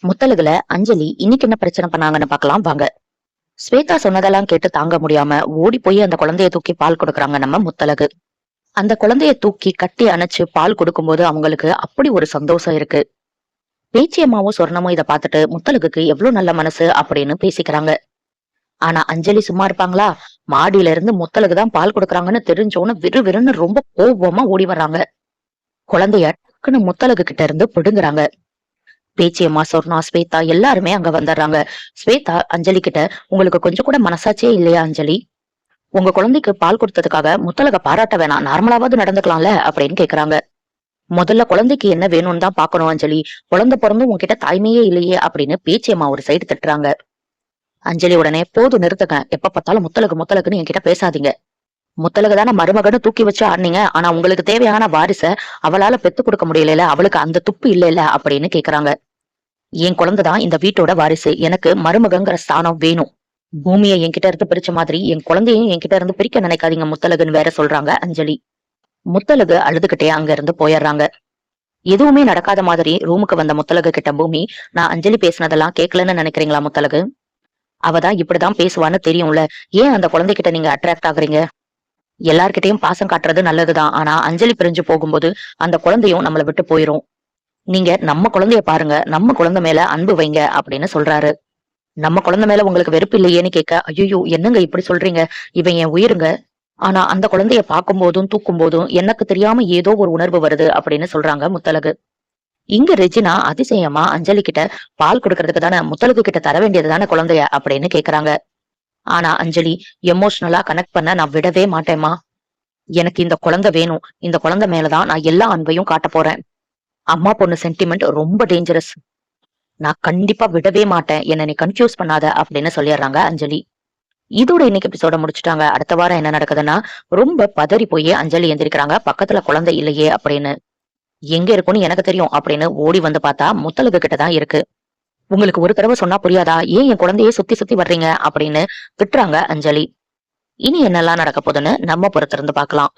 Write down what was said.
முத்தலுகுல அஞ்சலி இன்னைக்கு என்ன பிரச்சனை பண்ணாங்கன்னு பார்க்கலாம் வாங்க. ஸ்வேதா சொன்னதெல்லாம் கேட்டு தாங்க முடியாம ஓடி போய் அந்த குழந்தைய தூக்கி பால் கொடுக்குறாங்க நம்ம முத்தலகு. அந்த குழந்தைய தூக்கி கட்டி அணைச்சு பால் கொடுக்கும்போது அவங்களுக்கு அப்படி ஒரு சந்தோஷம் இருக்கு. பேச்சியம்மாவும் சொர்ணமும் இதை பார்த்துட்டு முத்தலகுக்கு எவ்வளவு நல்ல மனசு அப்படின்னு பேசிக்கிறாங்க. ஆனா அஞ்சலி சும்மா இருப்பாங்களா? மாடியில இருந்து முத்தலகுதான் பால் கொடுக்குறாங்கன்னு தெரிஞ்சோன்னு விறுவிறுன்னு ரொம்ப கோபமா ஓடி வர்றாங்க. குழந்தைய டக்குன்னு முத்தலகு கிட்ட இருந்து பிடுங்குறாங்க. பேச்சியம்மா, சொர்ணா, ஸ்வேதா எல்லாருமே அங்க வந்துடுறாங்க. ஸ்வேதா அஞ்சலி கிட்ட, உங்களுக்கு கொஞ்சம் கூட மனசாட்சியே இல்லையா அஞ்சலி? உங்க குழந்தைக்கு பால் கொடுத்ததுக்காக முத்தலக பாராட்ட வேணாம், நார்மலாவது நடந்துக்கலாம்ல அப்படின்னு கேக்குறாங்க. முதல்ல குழந்தைக்கு என்ன வேணும்னு தான் பாக்கணும் அஞ்சலி. குழந்தை பிறந்தும் உங்ககிட்ட தாய்மையே இல்லையே அப்படின்னு பேச்சியம்மா ஒரு சைடு திட்டுறாங்க. அஞ்சலி உடனே, போதும் நிறுத்துக்க, எப்ப பார்த்தாலும் முத்தலகு முத்தலகுன்னு என்கிட்ட பேசாதீங்க. முத்தலகு தானே மருமகன்னு தூக்கி வச்சு ஆடுனீங்க, ஆனா உங்களுக்கு தேவையான வாரிச அவளால பெத்து கொடுக்க முடியல, அவளுக்கு அந்த துப்பு இல்ல அப்படின்னு கேக்குறாங்க. என் குழந்தைதான் இந்த வீட்டோட வாரிசு, எனக்கு மருமகங்கிற ஸ்தானம் வேணும். பூமியை என்கிட்ட இருந்து பிரிச்ச மாதிரி என் குழந்தையும் என்கிட்ட இருந்து பிரிக்க நினைக்காதீங்க முத்தலகுன்னு வேற சொல்றாங்க அஞ்சலி. முத்தலகு அழுதுகிட்டே அங்க இருந்து போயிடுறாங்க. எதுவுமே நடக்காத மாதிரி ரூமுக்கு வந்த முத்தலகு கிட்ட பூமி, நான் அஞ்சலி பேசினதெல்லாம் கேட்கலன்னு நினைக்கிறீங்களா முத்தலகு? அவதான் இப்படிதான் பேசுவான்னு தெரியும்ல, ஏன் அந்த குழந்தைகிட்ட நீங்க அட்ராக்ட் ஆகுறீங்க? எல்லார்கிட்டையும் பாசம் காட்டுறது நல்லதுதான், ஆனா அஞ்சலி பிரிஞ்சு போகும்போது அந்த குழந்தையும் நம்மளை விட்டு போயிரும். நீங்க நம்ம குழந்தைய பாருங்க, நம்ம குழந்தை மேல அன்பு வைங்க அப்படின்னு சொல்றாரு. நம்ம குழந்தை மேல உங்களுக்கு வெறுப்பு இல்லையேன்னு கேட்க, ஐயோ என்னங்க இப்படி சொல்றீங்க, இவன் என் உயிருங்க. ஆனா அந்த குழந்தைய பார்க்கும் போதும் தூக்கும் போதும் எனக்கு தெரியாம ஏதோ ஒரு உணர்வு வருது அப்படின்னு சொல்றாங்க முத்தலகு. இங்க ரெஜினா அதிசயமா அஞ்சலி கிட்ட, பால் கொடுக்கறதுக்கு தானே முத்தலகு கிட்ட தர வேண்டியது தானே குழந்தைய அப்படின்னு கேக்குறாங்க. ஆனா அஞ்சலி, எமோஷனலா கனெக்ட் பண்ண நான் விடவே மாட்டேமா. எனக்கு இந்த குழந்தை வேணும், இந்த குழந்தை மேலதான் நான் எல்லா அன்பையும் காட்ட போறேன். அம்மா பொண்ணு சென்டிமெண்ட் ரொம்ப டேஞ்சரஸ், நான் கண்டிப்பா விடவே மாட்டேன், என்ன நீ கன்ஃபியூஸ் பண்ணாத அப்படின்னு சொல்லிடுறாங்க அஞ்சலி. இதோட இன்னைக்கு எபிசோட முடிச்சுட்டாங்க. அடுத்த வாரம் என்ன நடக்குதுன்னா, ரொம்ப பதறி போய் அஞ்சலி எந்திரிக்கிறாங்க, பக்கத்துல குழந்தை இல்லையே அப்படின்னு. எங்க இருக்குன்னு எனக்கு தெரியும் அப்படின்னு ஓடி வந்து பார்த்தா முத்தலகு கிட்டதான் இருக்கு. உங்களுக்கு ஒரு தடவை சொன்னா புரியாதா, ஏன் என் குழந்தையே சுத்தி சுத்தி வர்றீங்க அப்படின்னு திட்டுறாங்க அஞ்சலி. இனி என்னெல்லாம் நடக்க போகுதுன்னு நம்ம பொறுத்திருந்து பார்க்கலாம்.